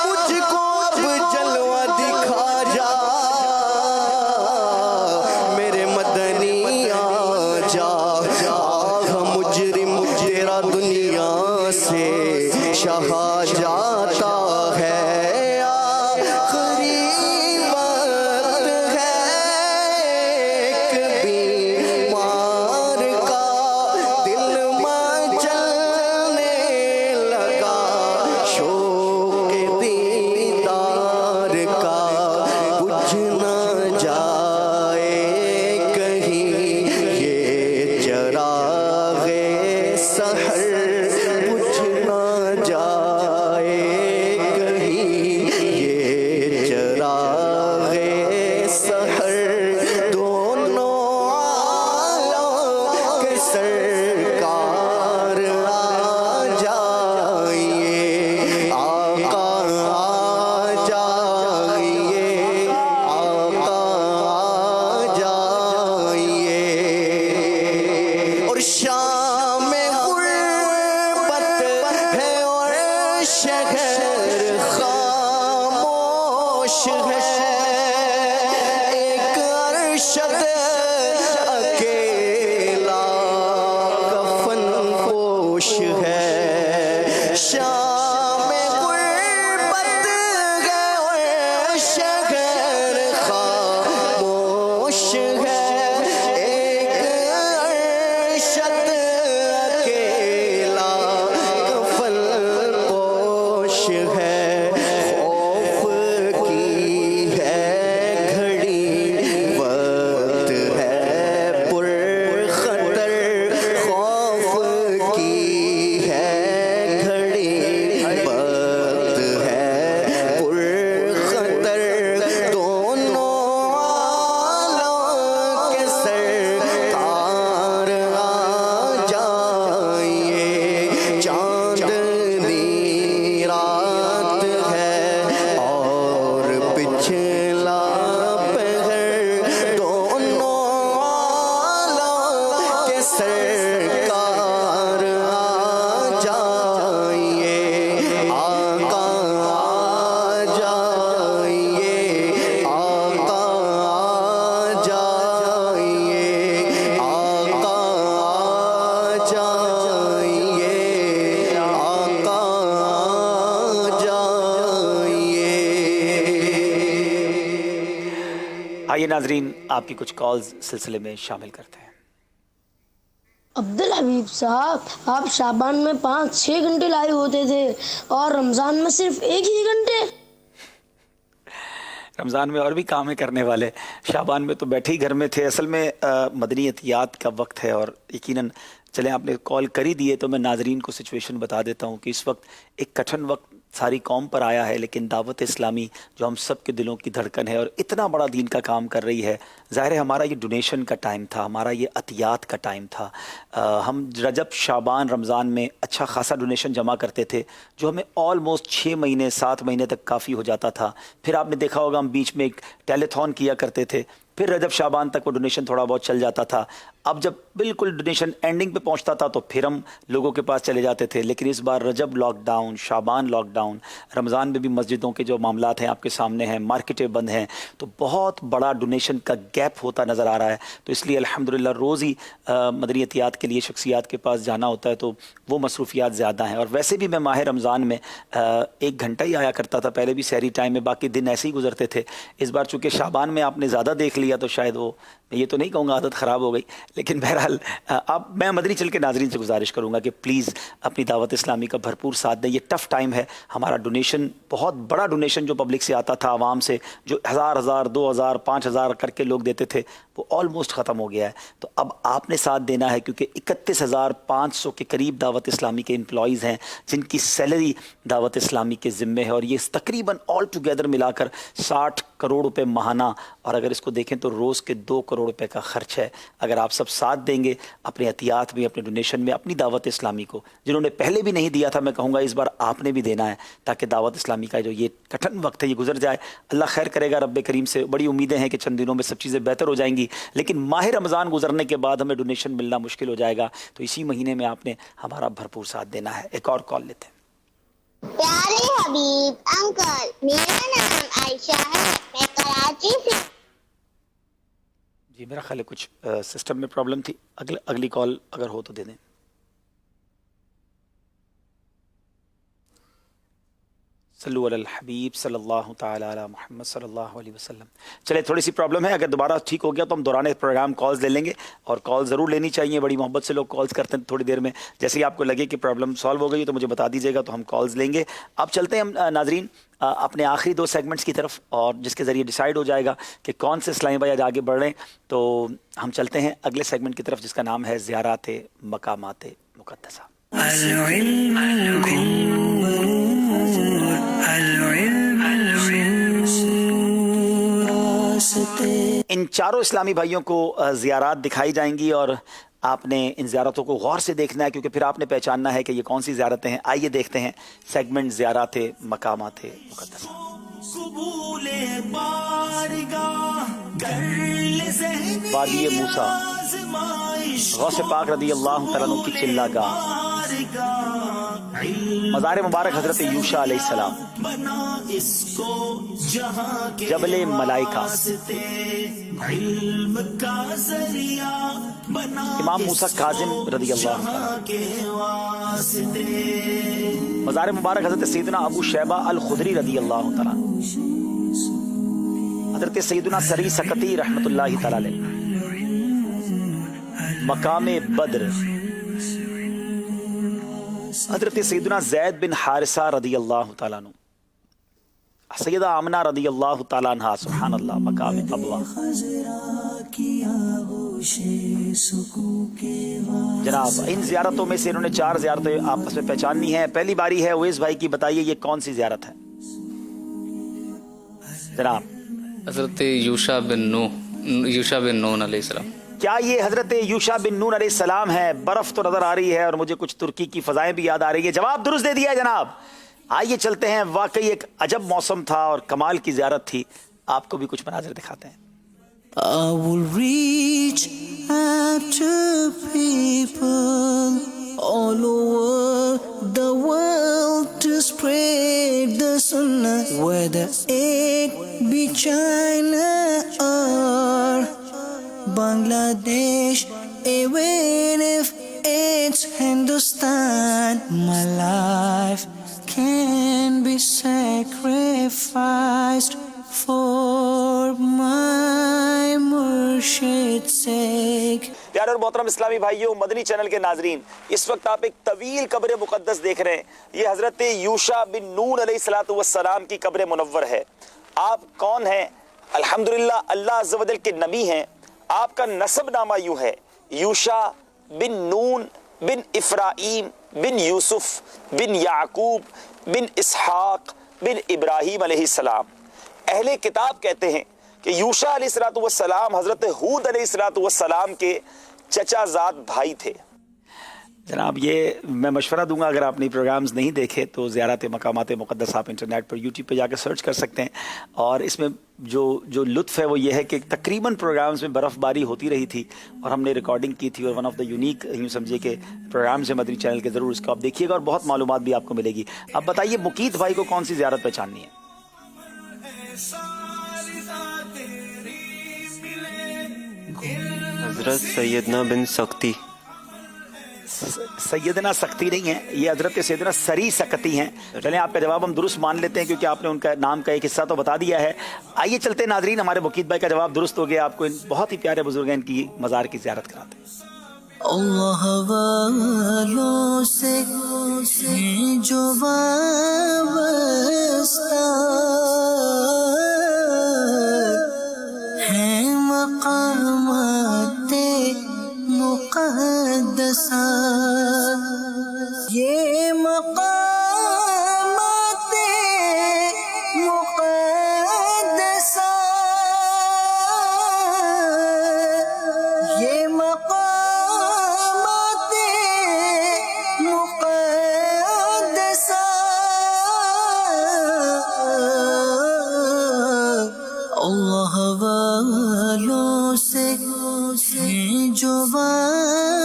مجھ کو اب جلوہ دکھا جا، میرے مدنی آ جا، آہ مجرم تیرا دنیا سے شہا جاتا ہے، آخری وقت ہے ایک بیمار کا، دل مچلنے لگا شوق دیدار کا، بجھ نہ جائے کہیں یہ چراغ سحر، بجھ نہ جائے ارشد اکیلا کفن پوش ہے شام غربت ہے اور شہر خاموش ہے ایک ارشد اکیلا کفن پوش ہے خوف کی ہے گھڑی وقت ہے پر خطر خوف کی ہے گھڑی وقت ہے پر خطر دونوں عالم کے سرکار آ جائیے چاندنی رات ہے اور پچھلا پہر دونوں عالم کے سرکار آ جائیے آقا آ جائیے آقا آ جائیے آقا آ جائیے آقا آ جائیے آئیے ناظرین آپ کی کچھ کالز سلسلے میں شامل کرتے ہیں. عبدالحبیب صاحب آپ شعبان میں 5-6 گھنٹے لائیو ہوتے تھے اور رمضان میں صرف 1 ہی گھنٹے. رمضان میں اور بھی کام ہے کرنے والے، شعبان میں تو بیٹھے ہی گھر میں تھے. اصل میں مدنی عطیات کا وقت ہے اور یقیناً چلیں آپ نے کال کر ہی دیے تو میں ناظرین کو سچویشن بتا دیتا ہوں کہ اس وقت ایک کٹھن وقت ساری قوم پر آیا ہے، لیکن دعوت اسلامی جو ہم سب کے دلوں کی دھڑکن ہے اور اتنا بڑا دین کا کام کر رہی ہے، ظاہر ہے ہمارا یہ ڈونیشن کا ٹائم تھا، ہمارا یہ عطیات کا ٹائم تھا. ہم رجب شعبان رمضان میں اچھا خاصا ڈونیشن جمع کرتے تھے جو ہمیں آلموسٹ 6 مہینے 7 مہینے تک کافی ہو جاتا تھا. پھر آپ نے دیکھا ہوگا ہم بیچ میں ایک ٹیلیتھون کیا کرتے تھے، پھر رجب شعبان تک وہ ڈونیشن تھوڑا بہت چل جاتا تھا. اب جب بالکل ڈونیشن اینڈنگ پہ پہنچتا تھا تو پھر ہم لوگوں کے پاس چلے جاتے تھے. لیکن اس بار رجب لاک ڈاؤن، شعبان لاک ڈاؤن، رمضان میں بھی مسجدوں کے جو معاملات ہیں آپ کے سامنے ہیں، مارکیٹیں بند ہیں، تو بہت بڑا ڈونیشن کا گیپ ہوتا نظر آ رہا ہے. تو اس لیے الحمدللہ روز ہی مدنی عطیات کے لیے شخصیات کے پاس جانا ہوتا ہے تو وہ مصروفیات زیادہ ہیں. اور ویسے بھی میں ماہ رمضان میں 1 گھنٹہ ہی آیا کرتا تھا، پہلے بھی سحری ٹائم میں، باقی دن ایسے ہی گزرتے تھے. اس بار چونکہ شعبان میں آپ نے زیادہ دیکھ لیا تو شاید وہ، میں یہ تو نہیں کہوں گا عادت خراب ہو گئی، لیکن بہرحال اب میں مدنی چل کے ناظرین سے گزارش کروں گا کہ پلیز اپنی دعوت اسلامی کا بھرپور ساتھ دیں. یہ ٹف ٹائم ہے. ہمارا ڈونیشن، بہت بڑا ڈونیشن جو پبلک سے آتا تھا، عوام سے، جو 1000 2000 5000 کر کے لوگ دیتے تھے، وہ آلموسٹ ختم ہو گیا ہے. تو اب آپ نے ساتھ دینا ہے کیونکہ 31500 کے قریب دعوت اسلامی کے امپلائیز ہیں جن کی سیلری دعوت اسلامی کے ذمے ہے، اور یہ تقریباً آل ٹوگیدر ملا کر 60 کروڑ روپے ماہانہ، اور اگر اس کو دیکھیں تو روز کے 2 کروڑ روپے کا خرچ ہے. اگر آپ سب ساتھ دیں گے اپنے عطیات میں، اپنے ڈونیشن میں، اپنی دعوت اسلامی کو، جنہوں نے پہلے بھی نہیں دیا تھا، میں کہوں گا اس بار آپ نے بھی دینا ہے تاکہ دعوت اسلامی کا جو یہ کٹھن وقت ہے یہ گزر جائے. اللہ خیر کرے گا رب کریم سے. بڑی امیدیں ہیں کہ چند دنوں میں سب چیزیں بہتر ہو جائیں گی، لیکن ماہ رمضان گزرنے کے بعد ہمیں ڈونیشن ملنا مشکل ہو جائے گا. تو اسی مہینے میں آپ نے ہمارا بھرپور ساتھ دینا ہے. ایک اور کال لیتے ہیں. پیارے حبیب انکل، میرا نام عائشہ ہے، میں کراچی سے. جی میرا خیال ہے کچھ سسٹم میں پرابلم تھی. اگلی کال اگر ہو تو دے دیں. صلو علی الحبیب صلی اللہ تعالی علی محمد صلی اللہ علیہ وسلم. چلے تھوڑی سی پرابلم ہے، اگر دوبارہ ٹھیک ہو گیا تو ہم دوران پروگرام کالز لے لیں گے، اور کال ضرور لینی چاہیے. بڑی محبت سے لوگ کالز کرتے ہیں تھوڑی دیر میں. جیسے ہی آپ کو لگے کہ پرابلم سالو ہو گئی تو مجھے بتا دیجیے گا تو ہم کالز لیں گے. اب چلتے ہیں ہم ناظرین اپنے آخری 2 سیگمنٹس کی طرف، اور جس کے ذریعے ڈیسائیڈ ہو جائے گا کہ کون سے اسلامی بھائی آج آگے بڑھ رہے ہیں. تو ہم چلتے ہیں اگلے سیگمنٹ کی طرف جس کا نام ہے زیارات مقامات مقدسہ. ان چاروں اسلامی بھائیوں کو زیارات دکھائی جائیں گی، اور آپ نے ان زیارتوں کو غور سے دیکھنا ہے کیونکہ پھر آپ نے پہچاننا ہے کہ یہ کون سی زیارتیں ہیں. آئیے دیکھتے ہیں سیگمنٹ زیارات مقامات مقدسہ. وادی موسیٰ، غوث پاک رضی اللہ تعالیٰ عنہ کی چلہ گاہ. مزار مبارک حضرت یوشا علیہ السلام، جبل ملائکہ، امام موسیٰ کاظم رضی اللہ عنہ، مزار مبارک حضرت سیدنا ابو شیبہ الخدری رضی اللہ تعالیٰ، حضرت سیدنا سری سکتی رحمت اللہ تعالی علیہ، مقام بدر حضرت سیدنا زید بن حارثہ رضی اللہ تعالیٰ عنہ، سیدہ آمنہ رضی اللہ تعالیٰ عنہ، سبحان اللہ، مقام ابوا۔ جناب ان زیارتوں میں سے انہوں نے 4 زیارتیں آپس میں پہچاننی ہیں۔ پہلی باری ہے اویس بھائی کی، بتائیے یہ کون سی زیارت ہے جناب؟ حضرت یوشا بن نون علیہ السلام۔ کیا یہ حضرت یوشا بن نون علیہ السلام ہے؟ برف تو نظر آ رہی ہے اور مجھے کچھ ترکی کی فضائیں بھی یاد آ رہی ہے۔ جواب درست دے دیا ہے جناب۔ آئیے چلتے ہیں، واقعی ایک عجب موسم تھا اور کمال کی زیارت تھی، آپ کو بھی کچھ مناظر دکھاتے ہیں۔ I will reach out to people all over the world to spread the sunnah, whether it be China or Bangladesh, even if it's Hindustan. My life can be sacrificed for my Murshid's sake. پیارے اور محترم اسلامی بھائیوں، مدنی channel کے ناظرین، اس وقت آپ ایک طویل قبر مقدس دیکھ رہے ہیں۔ یہ حضرت یوشا بن نون علیہ السلام کی قبر منور ہے۔ آپ کون ہیں؟ الحمدللہ اللہ عز و جل کے نبی ہیں۔ آپ کا نسب نامہ یوں ہے: یوشا بن نون بن افرایم بن یوسف بن یعقوب بن اسحاق بن ابراہیم علیہ السلام۔ اہل کتاب کہتے ہیں کہ یوشا علیہ السلام حضرت ہود علیہ السلام کے چچا زاد بھائی تھے۔ جناب یہ میں مشورہ دوں گا، اگر آپ نے پروگرامز نہیں دیکھے تو زیارت مقامات مقدس آپ انٹرنیٹ پر یوٹیوب پہ جا کے سرچ کر سکتے ہیں، اور اس میں جو لطف ہے وہ یہ ہے کہ تقریباً پروگرامز میں برف باری ہوتی رہی تھی اور ہم نے ریکارڈنگ کی تھی، اور ون آف دا یونیک یوں سمجھیے کہ پروگرامز ہے مدنی چینل کے، ضرور اس کو آپ دیکھیے گا اور بہت معلومات بھی آپ کو ملے گی۔ اب بتائیے مقیت بھائی کو کون سی زیارت پہچاننی ہے؟ حضرت سیدنا بن سختی۔ سیدنا سختی نہیں ہے، یہ حضرت سیدنا سری سکتی ہیں۔ چلیں آپ کا جواب ہم درست مان لیتے ہیں کیونکہ آپ نے ان کا نام کا ایک حصہ تو بتا دیا ہے۔ آئیے چلتے ہیں ناظرین، ہمارے مقید بھائی کا جواب درست ہو گیا، آپ کو ان بہت ہی پیارے بزرگ ہیں ان کی مزار کی زیارت کراتے ہیں۔ اللہ والوں سے جو وابستہ ہے مقامات مقدسہ، یہ مقامات مقدسہ، یہ مقامات مقدسہ، اللہ والوں سے جو وابستہ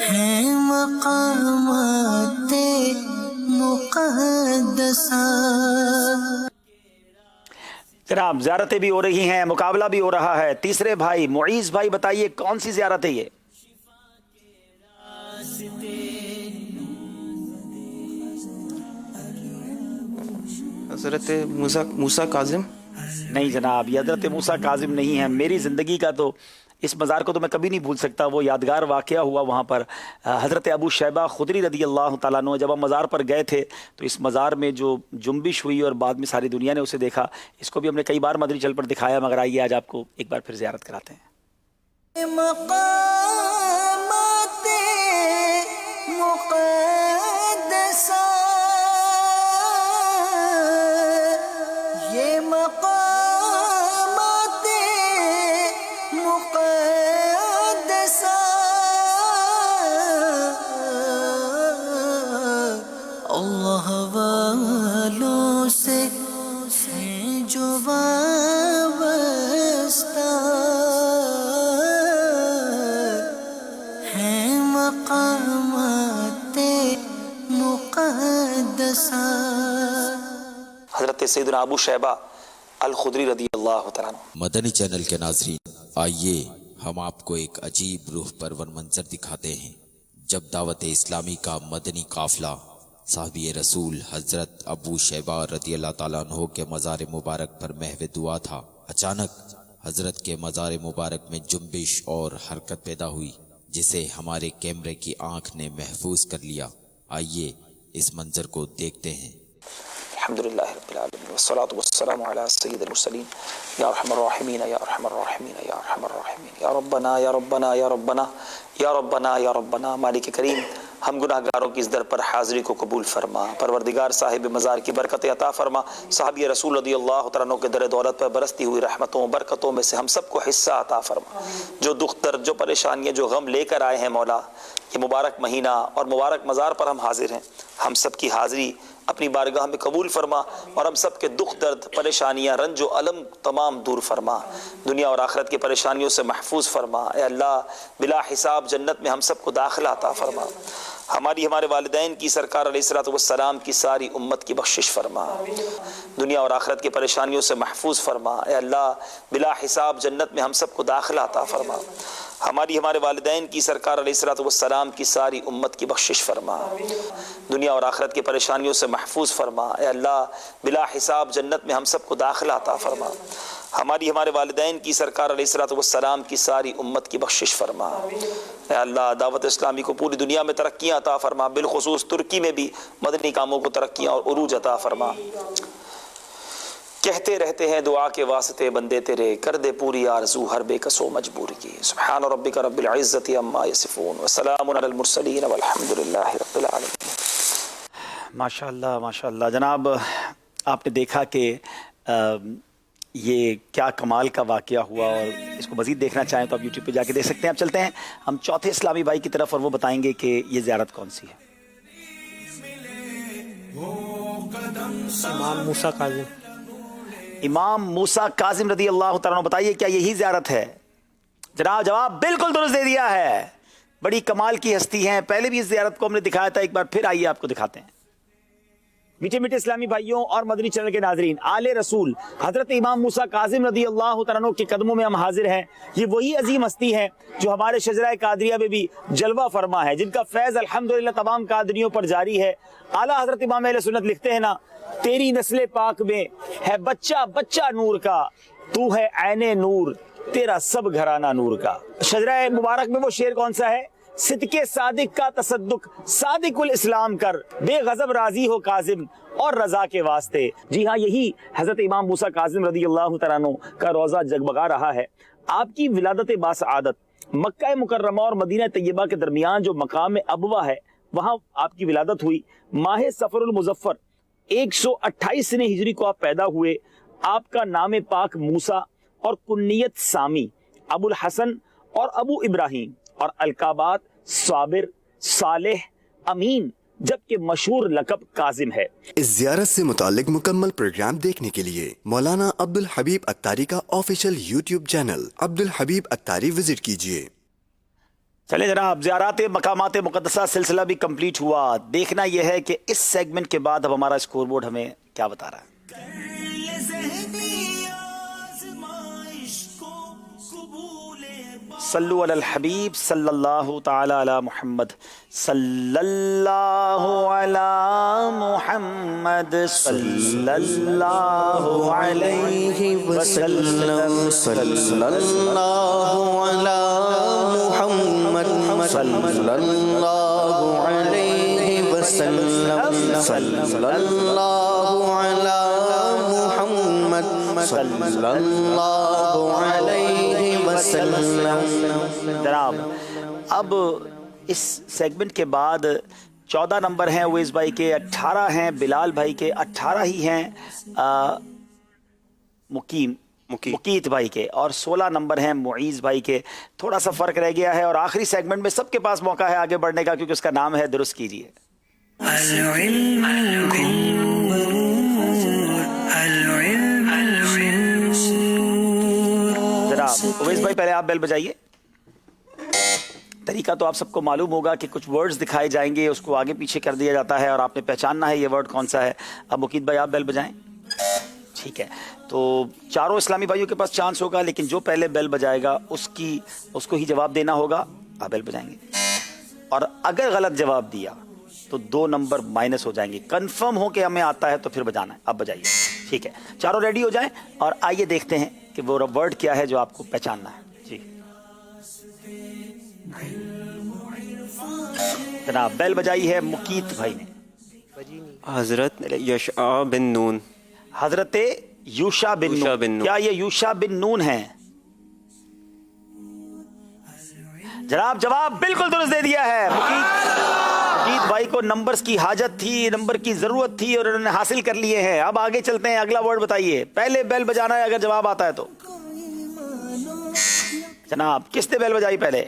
ہے مقامات مقدسہ۔ جناب زیارتیں بھی ہو رہی ہیں، مقابلہ بھی ہو رہا ہے۔ تیسرے بھائی معیز بھائی بتائیے کون سی زیارت ہے یہ؟ حضرت موسیٰ کاظم؟ نہیں جناب، یہ حضرت موسیٰ کاظم نہیں ہے۔ میری زندگی کا تو اس مزار کو تو میں کبھی نہیں بھول سکتا، وہ یادگار واقعہ ہوا وہاں پر۔ حضرت ابو شیبہ خدری رضی اللہ تعالیٰ عنہ جب ہم مزار پر گئے تھے تو اس مزار میں جو جنبش ہوئی اور بعد میں ساری دنیا نے اسے دیکھا، اس کو بھی ہم نے کئی بار مدنی چل پر دکھایا، مگر آئیے آج آپ کو ایک بار پھر زیارت کراتے ہیں۔ مقامات مقدسہ، یہ مقامات مقدسہ، اللہ والوں سے جو وابستہ حضرت سیدنا ابو شیبہ الخدری رضی اللہ تعالیٰ عنہ۔ مدنی چینل کے ناظرین، آئیے ہم آپ کو ایک عجیب روح پرور منظر دکھاتے ہیں جب دعوت اسلامی کا مدنی قافلہ صحابی رسول حضرت ابو شیبہ رضی اللہ تعالیٰ عنہ کے مزار مبارک پر محو دعا تھا، اچانک حضرت کے مزار مبارک میں جنبش اور حرکت پیدا ہوئی جسے ہمارے کیمرے کی آنکھ نے محفوظ کر لیا۔ آئیے اس منظر کو دیکھتے ہیں۔ الحمدللہ رب العالمین والصلاة والسلام علی سید المرسلین یا ارحم الراحمین یا ارحم الراحمین یا ارحم الراحمین یا ربنا یا ربنا یا ربنا یا ربنا یا ربنا۔ مالک کریم، ہم گناہ گاروں کی اس در پر حاضری کو قبول فرما، پروردگار صاحب مزار کی برکت عطا فرما، صحابی رسول رضی اللہ تعالیٰ عنہ کے در دولت پر برستی ہوئی رحمتوں برکتوں میں سے ہم سب کو حصہ عطا فرما۔ جو دکھ درد، جو پریشانیاں، جو غم لے کر آئے ہیں مولا، یہ مبارک مہینہ اور مبارک مزار پر ہم حاضر ہیں، ہم سب کی حاضری اپنی بارگاہ میں قبول فرما اور ہم سب کے دکھ درد، پریشانیاں، رنج و الم تمام دور فرما، دنیا اور آخرت کی پریشانیوں سے محفوظ فرما۔ اے اللہ، بلا حساب جنت میں ہم سب کو داخلہ عطا فرما، ہمارے والدین کی، سرکار علیہ الصلوۃ والسلام کی ساری امت کی بخشش فرما، دنیا اور آخرت کی پریشانیوں سے محفوظ فرما۔ اے اللہ، بلا حساب جنت میں ہم سب کو داخلہ عطا فرما، ہمارے والدین کی، سرکار علیہ الصلوۃ والسلام کی ساری امت کی بخشش فرما، دنیا اور آخرت کی پریشانیوں سے محفوظ فرما۔ اے اللہ، بلا حساب جنت میں ہم سب کو داخلہ عطا فرما، ہمارے والدین کی، سرکار علیہ الصلوۃ والسلام کی ساری امت کی بخشش فرما۔ اے اللہ، دعوت اسلامی کو پوری دنیا میں ترقیاں عطا فرما، بالخصوص ترکی میں بھی مدنی کاموں کو ترقیاں اور عروج عطا فرما۔ کہتے رہتے ہیں دعا کے واسطے بندے تیرے، کر دے پوری آرزو ہر بے کس و مجبور کی۔ سبحان ربک رب العزت عما یصفون وسلام علی المرسلین والحمد للہ رب العالمین۔ ماشاءاللہ ماشاءاللہ جناب، آپ نے دیکھا کہ یہ کیا کمال کا واقعہ ہوا، اور اس کو مزید دیکھنا چاہیں تو آپ یوٹیوب پہ جا کے دیکھ سکتے ہیں۔ اب چلتے ہیں ہم چوتھے اسلامی بھائی کی طرف، اور وہ بتائیں گے کہ یہ زیارت کون سی ہے۔ امام موسیٰ کاظم۔ امام موسیٰ کاظم رضی اللہ تعالیٰ عنہ، بتائیے کیا یہی زیارت ہے؟ جناب جواب بالکل درست دے دیا ہے، بڑی کمال کی ہستی ہیں، پہلے بھی اس زیارت کو ہم نے دکھایا تھا، ایک بار پھر آئیے آپ کو دکھاتے ہیں۔ میٹھے میٹھے اسلامی بھائیوں اور مدنی چینل کے ناظرین، آل رسول حضرت امام موسیٰ کاظم رضی اللہ تعالیٰ عنہ کے قدموں میں ہم حاضر ہیں۔ یہ وہی عظیم ہستی ہیں جو ہمارے شجرہ قادریہ میں بھی جلوہ فرما ہے، جن کا فیض الحمدللہ تمام قادریوں پر جاری ہے۔ اعلیٰ حضرت امام اہل سنت لکھتے ہیں نا، تیری نسل پاک میں ہے بچہ بچہ نور کا، تو ہے عین نور، تیرا سب گھرانہ نور کا۔ شجرہ مبارک میں وہ شعر کون سا ہے؟ صدق صادق کا تصدق صادق الاسلام کر، بے غضب راضی ہو کاظم اور رضا کے واسطے۔ جی ہاں، یہی حضرت امام موسیٰ کاظم رضی اللہ تعالیٰ عنہ کا روضہ جگمگا رہا ہے۔ آپ کی ولادت باسعادت مکہ مکرمہ اور مدینہ طیبہ کے درمیان جو مقام ابوا ہے، وہاں آپ کی ولادت ہوئی۔ ماہ صفر المظفر 128 ہجری کو آپ پیدا ہوئے۔ آپ کا نام پاک موسیٰ اور کنیت سامی، ابو الحسن اور ابو ابراہیم، اور القابات صابر، صالح، امین، جبکہ مشہور لقب کاظم ہے۔ اس زیارت سے متعلق مکمل پروگرام دیکھنے کے لیے مولانا عبدالحبیب اتاری کا آفیشیل یوٹیوب چینل عبدالحبیب اتاری وزٹ کیجیے۔ چلے جناب، زیارات مقامات مقدسہ سلسلہ بھی کمپلیٹ ہوا۔ دیکھنا یہ ہے کہ اس سیگمنٹ کے بعد اب ہمارا اسکور بورڈ ہمیں کیا بتا رہا ہے۔ صلو علی الحبیب صلی اللہ تعالی علی محمد، صلی اللہ علی محمد، صلی اللہ علیہ وسلم، صلی اللہ علی محمد، صلی اللہ علیہ وسلم، صلی اللہ علی محمد، صلی اللہ علیہ وسلم۔ جناب، اب اس سیگمنٹ کے بعد 14 نمبر ہیں اویس بھائی کے، 18 ہیں بلال بھائی کے، 18 ہی ہیں مقیت بھائی کے، اور 16 نمبر ہیں معیز بھائی کے۔ تھوڑا سا فرق رہ گیا ہے، اور آخری سیگمنٹ میں سب کے پاس موقع ہے آگے بڑھنے کا، کیونکہ اس کا نام ہے درست کیجیے۔ جناب اویس بھائی، پہلے آپ بیل بجائیے۔ طریقہ تو آپ سب کو معلوم ہوگا کہ کچھ ورڈز دکھائے جائیں گے، اس کو آگے پیچھے کر دیا جاتا ہے، اور آپ نے پہچاننا ہے یہ ورڈ کون سا ہے۔ اب مقیت بھائی آپ بیل بجائیں۔ ٹھیک ہے, تو چاروں اسلامی بھائیوں کے پاس چانس ہوگا, لیکن جو پہلے بیل بجائے گا اس کو ہی جواب دینا ہوگا. آپ بیل بجائیں گے, اور اگر غلط جواب دیا تو 2 نمبر مائنس ہو جائیں گے. کنفرم ہو کہ ہمیں آتا ہے تو پھر بجانا ہے. اب بجائیے. ٹھیک ہے, چاروں ریڈی ہو جائیں, اور آئیے دیکھتے ہیں کہ وہ ورڈ کیا ہے جو آپ کو پہچاننا ہے. جی جناب, بیل بجائی ہے مقیت بھائی نے. حضرت یشع بن نون. حضرت یوشا بن نون. کیا یہ یوشا بن نون ہیں؟ جناب جواب بالکل درست دے دیا ہے. مقیت بھائی کو نمبرز کی حاجت تھی, نمبر کی ضرورت تھی, اور انہوں نے حاصل کر لیے ہیں. اب آگے چلتے ہیں, اگلا ورڈ بتائیے. پہلے بیل بجانا ہے اگر جواب آتا ہے تو. جناب کس نے بیل بجائی پہلے؟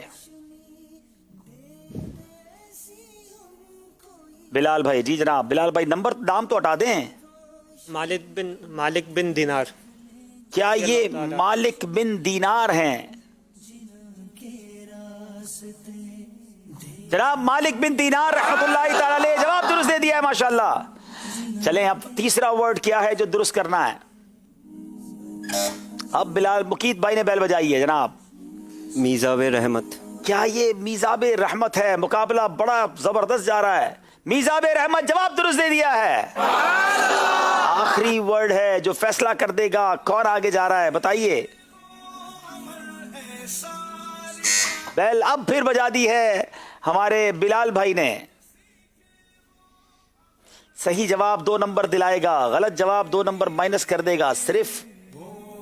بلال بھائی. جی جناب بلال بھائی, نام تو ہٹا دیں. مالک بن دینار. کیا یہ مالک بن دینار ہیں؟ جناب مالک بن دینار رحمت اللہ تعالی علیہ, جواب درست دے دیا ہے ماشاءاللہ. چلیں اب تیسرا ورڈ کیا ہے جو درست کرنا ہے. اب بلال مقیت بھائی نے بیل بجائی ہے. جناب میزاب رحمت. کیا یہ میزاب رحمت ہے؟ مقابلہ بڑا زبردست جا رہا ہے. میزاب رحمت, جواب درست دے دیا ہے. آخری ورڈ ہے جو فیصلہ کر دے گا کون آگے جا رہا ہے. بتائیے. بیل اب پھر بجا دی ہے ہمارے بلال بھائی نے. صحیح جواب 2 نمبر دلائے گا, غلط جواب 2 نمبر مائنس کر دے گا. صرف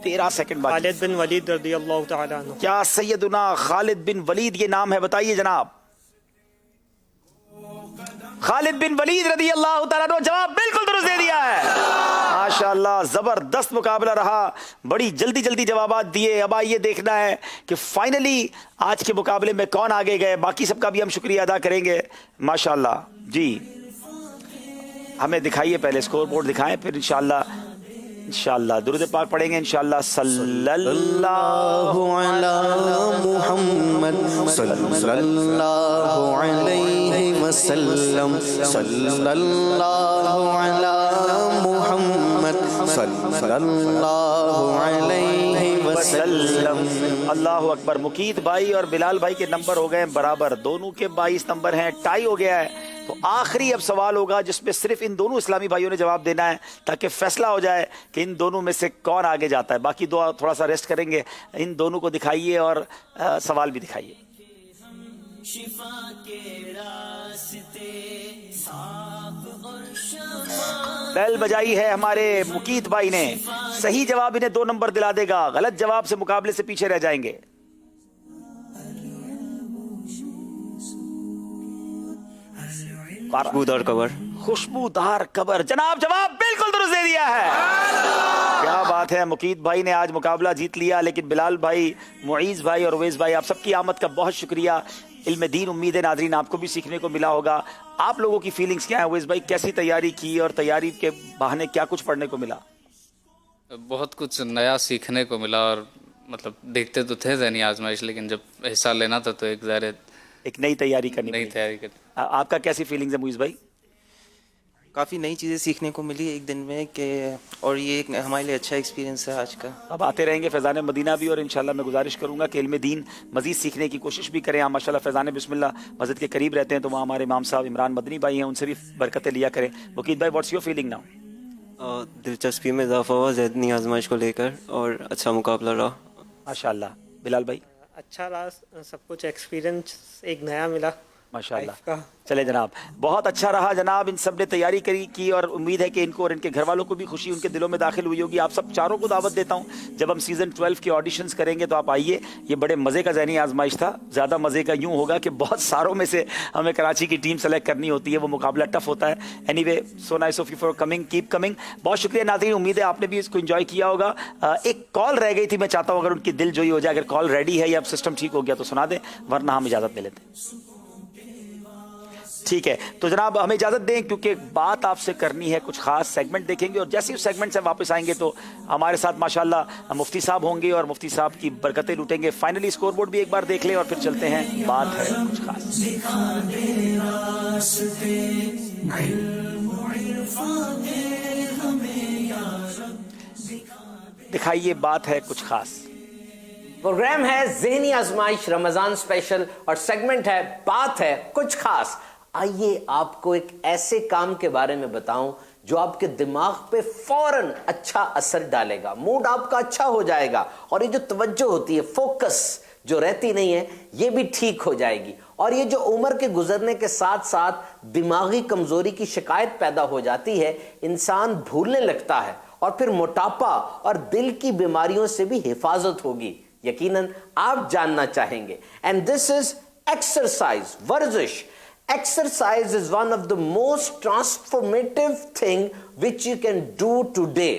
13 سیکنڈ بعد. خالد بن ولید رضی اللہ تعالیٰ عنہ. کیا سیدنا خالد بن ولید یہ نام ہے؟ بتائیے جناب. خالد بن ولید رضی اللہ تعالیٰ عنہ, جواب بالکل درست دے دیا ہے. ماشاءاللہ زبردست مقابلہ رہا, بڑی جلدی جوابات دیے. اب آئیے دیکھنا ہے کہ فائنلی آج کے مقابلے میں کون آگے گئے. باقی سب کا بھی ہم شکریہ ادا کریں گے ماشاءاللہ. جی ہمیں دکھائیے, پہلے اسکور بورڈ دکھائیں, پھر انشاءاللہ درود پاک پڑھیں گے انشاءاللہ. صلی اللہ علی محمد صلی اللہ علیہ وسلم. صلی اللہ علی محمد صلی اللہ علیہ وسلم. اللہ اکبر. مقیت بھائی اور بلال بھائی کے نمبر ہو گئے برابر, دونوں کے 22 نمبر ہیں. ٹائی ہو گیا ہے. تو آخری اب سوال ہوگا جس میں صرف ان دونوں اسلامی بھائیوں نے جواب دینا ہے تاکہ فیصلہ ہو جائے کہ ان دونوں میں سے کون آگے جاتا ہے. باقی دو تھوڑا سا ریسٹ کریں گے. ان دونوں کو دکھائیے اور سوال بھی دکھائیے. بیل بجائی ہے ہمارے مقیت بھائی نے. صحیح جواب انہیں 2 نمبر دلا دے گا, غلط جواب سے مقابلے سے پیچھے رہ جائیں گے. خوشبودار قبر. خوشبودار قبر. جناب جواب بالکل درست دے دیا ہے. کیا بات ہے, مقیت بھائی نے آج مقابلہ جیت لیا. لیکن بلال بھائی, معیز بھائی اور اویس بھائی, آپ سب کی آمد کا بہت شکریہ. علم دین امید ہے ناظرین آپ کو بھی سیکھنے کو ملا ہوگا. آپ لوگوں کی فیلنگز کیا ہیں؟ اویس بھائی کیسی تیاری کی اور تیاری کے بہانے کیا کچھ پڑھنے کو ملا؟ بہت کچھ نیا سیکھنے کو ملا, اور مطلب دیکھتے تو تھے ذہنی آزمائش, لیکن جب حصہ لینا تھا تو ایک نئی تیاری کرنی. نئی تیاری کرنی. آپ کا کیسی فیلنگز ہے معیز بھائی؟ کافی نئی چیزیں سیکھنے کو ملی ایک دن میں, کہ اور یہ ایک ہمارے لیے اچھا ایکسپیرینس ہے آج کا. اب آتے رہیں گے فیضان مدینہ بھی, اور انشاءاللہ میں گزارش کروں گا کہ علم دین مزید سیکھنے کی کوشش بھی کریں. ماشاءاللہ فیضان بسم اللہ مسجد کے قریب رہتے ہیں, تو وہاں ہمارے امام صاحب عمران مدنی بھائی ہیں, ان سے بھی برکتیں لیا کریں. وکیل بھائی واٹس یور فیلنگ ناؤ؟ دلچسپی میں اضافہ ہوا ذہنی آزمائش کو لے کر, اور اچھا مقابلہ رہا ماشاءاللہ. بلال بھائی؟ اچھا رہا, سب کچھ ایکسپیرینس ایک نیا ملا ماشاءاللہ. چلے جناب, بہت اچھا رہا جناب. ان سب نے تیاری کی, اور امید ہے کہ ان کو اور ان کے گھر والوں کو بھی خوشی ان کے دلوں میں داخل ہوئی ہوگی. آپ سب چاروں کو دعوت دیتا ہوں, جب ہم سیزن 12 کے آڈیشنز کریں گے تو آپ آئیے. یہ بڑے مزے کا ذہنی آزمائش تھا. زیادہ مزے کا یوں ہوگا کہ بہت ساروں میں سے ہمیں کراچی کی ٹیم سلیکٹ کرنی ہوتی ہے, وہ مقابلہ ٹف ہوتا ہے. Any way, so nice of you for coming, keep coming. بہت شکریہ ناظرین, امید ہے آپ نے بھی اس کو انجوائے کیا ہوگا. ایک کال رہ گئی تھی, میں چاہتا ہوں اگر ان کی دل جوئی ہو جائے, اگر کال ریڈی ہے یا اب سسٹم ٹھیک ہو گیا تو سنا دیں, ورنہ ہم اجازت لے لیتے ہیں. ٹھیک ہے, تو جناب ہمیں اجازت دیں کیونکہ بات آپ سے کرنی ہے. کچھ خاص سیگمنٹ دیکھیں گے, اور جیسے اس سیگمنٹ سے واپس آئیں گے تو ہمارے ساتھ ماشاءاللہ مفتی صاحب ہوں گے, اور مفتی صاحب کی برکتیں لوٹیں گے. فائنلی اسکور بورڈ بھی ایک بار دیکھ لیں, اور پھر چلتے ہیں. بات ہے کچھ خاص. دکھائیے بات ہے کچھ خاص. پروگرام ہے ذہنی آزمائش رمضان اسپیشل اور سیگمنٹ ہے بات ہے کچھ خاص. آئیے آپ کو ایک ایسے کام کے بارے میں بتاؤں جو آپ کے دماغ پہ فوراً اچھا اثر ڈالے گا, موڈ آپ کا اچھا ہو جائے گا, اور یہ جو توجہ ہوتی ہے, فوکس جو رہتی نہیں ہے, یہ بھی ٹھیک ہو جائے گی. اور یہ جو عمر کے گزرنے کے ساتھ ساتھ دماغی کمزوری کی شکایت پیدا ہو جاتی ہے, انسان بھولنے لگتا ہے, اور پھر موٹاپا اور دل کی بیماریوں سے بھی حفاظت ہوگی. یقیناً آپ جاننا چاہیں گے. اینڈ دس از ایکسرسائز, ورزش. Exercise is one of the most transformative thing which you can do today.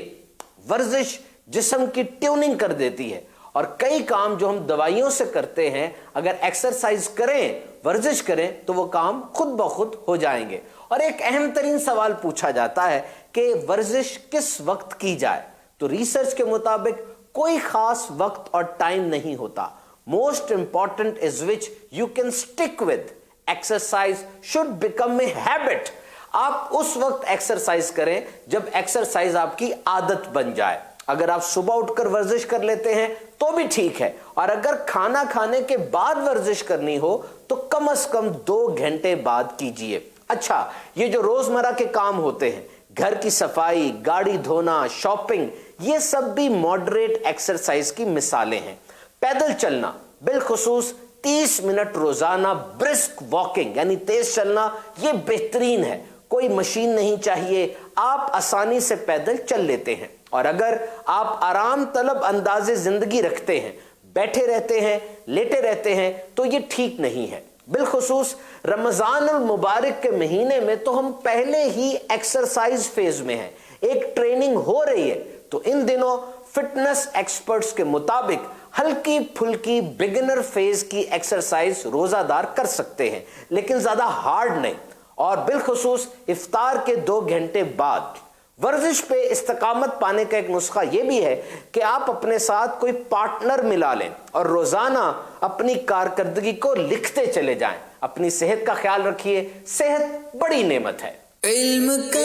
ورزش جسم کی ٹیوننگ کر دیتی ہے, اور کئی کام جو ہم دوائیوں سے کرتے ہیں اگر ایکسرسائز کریں, ورزش کریں, تو وہ کام خود بخود ہو جائیں گے. اور ایک اہم ترین سوال پوچھا جاتا ہے کہ ورزش کس وقت کی جائے, تو ریسرچ کے مطابق کوئی خاص وقت اور ٹائم نہیں ہوتا. Most important is which you can stick with. Exercise should become a habit. آپ اس وقت ایکسرسائز کریں جب ایکسرسائز آپ کی عادت بن جائے. اگر آپ صبح اٹھ کر ورزش کر لیتے ہیں تو بھی ٹھیک ہے, اور اگر کھانا کھانے کے بعد ورزش کرنی ہو تو کم از کم 2 گھنٹے بعد کیجئے. اچھا, یہ جو روزمرہ کے کام ہوتے ہیں, گھر کی صفائی, گاڑی دھونا, شاپنگ, یہ سب بھی ماڈریٹ ایکسرسائز کی مثالیں ہیں. پیدل چلنا, بالخصوص 30 منٹ روزانہ برسک واکنگ یعنی تیز چلنا, یہ بہترین ہے. کوئی مشین نہیں چاہیے, آپ آسانی سے پیدل چل لیتے ہیں. اور اگر آپ آرام طلب انداز زندگی رکھتے ہیں, بیٹھے رہتے ہیں, لیٹے رہتے ہیں, تو یہ ٹھیک نہیں ہے. بالخصوص رمضان المبارک کے مہینے میں تو ہم پہلے ہی ایکسرسائز فیز میں ہیں, ایک ٹریننگ ہو رہی ہے. تو ان دنوں فٹنس ایکسپرٹس کے مطابق ہلکی پھلکی بگنر فیز کی ایکسرسائز روزہ دار کر سکتے ہیں, لیکن زیادہ ہارڈ نہیں. اور بالخصوص افطار کے 2 گھنٹے بعد. ورزش پہ استقامت پانے کا ایک نسخہ یہ بھی ہے کہ آپ اپنے ساتھ کوئی پارٹنر ملا لیں اور روزانہ اپنی کارکردگی کو لکھتے چلے جائیں. اپنی صحت کا خیال رکھیے, صحت بڑی نعمت ہے. علم کا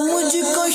مجھ کو